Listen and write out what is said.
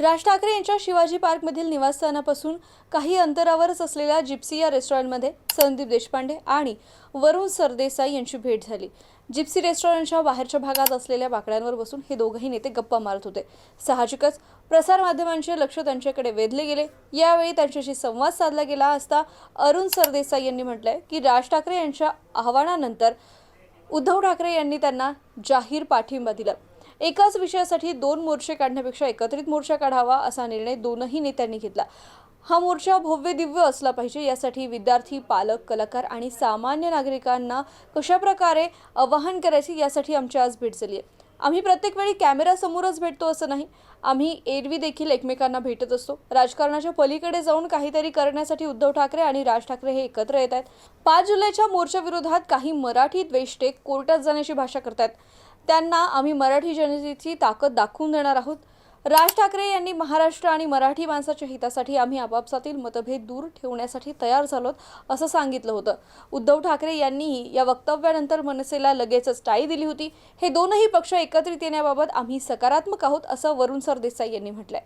राज ठाकरे यांच्या शिवाजी पार्कमधील निवासस्थानापासून काही अंतरावरच असलेल्या जिप्सी या रेस्टॉरंटमध्ये संदीप देशपांडे आणि वरुण सरदेसाई यांची भेट झाली। जिप्सी रेस्टॉरंटच्या बाहेरच्या भागात असलेल्या बाकड्यांवर बसून हे दोघंही नेते गप्पा मारत होते। साहजिकच प्रसार माध्यमांचे लक्ष त्यांच्याकडे वेधले गेले। यावेळी त्यांच्याशी संवाद साधला गेला असता वरुण सरदेसाई यांनी म्हटलंय की राज ठाकरे यांच्या आव्हानानंतर उद्धव ठाकरे यांनी त्यांना जाहीर पाठिंबा दिला। एकाच विषयासाठी दोन मोर्चे काढण्यापेक्षा एकत्रित मोर्चा काढावा असा निर्णय दोनही नेत्यांनी घेतला। हा मोर्चा भव्य दिव्य असला पाहिजे, यासाठी विद्यार्थी, पालक, कलाकार आणि सामान्य नागरिकांना कशा प्रकारे आवाहन करायचे यासाठी आमची आज भेट झाली आहे। आम्ही प्रत्येक वेळी कॅमेरासमोरच भेटतो असं नाही, आम्ही एरवी देखील एकमेकांना भेटत असतो। राजकारणाच्या पलीकडे जाऊन काहीतरी करण्यासाठी उद्धव ठाकरे आणि राज ठाकरे हे एकत्र येत आहेत। 5 जुलैच्या मोर्चाविरोधात काही मराठी द्वेष्टे कोर्टात जाण्याची भाषा करतात, त्यांना आम्ही मराठी जनतेची ताकद दाखवून देणार आहोत। राज ठाकरे यांनी महाराष्ट्र आणि मराठी माणसाच्या हितासाठी आम्ही आपापसातील मतभेद दूर ठेवण्यासाठी तयार झालोत असं सांगितलं होतं। उद्धव ठाकरे यांनीही या वक्तव्यानंतर मनसेला लगेचच टाळी दिली होती। हे दोनही पक्ष एकत्रित येण्याबाबत आम्ही सकारात्मक आहोत असं वरुण सरदेसाई यांनी म्हटलंय।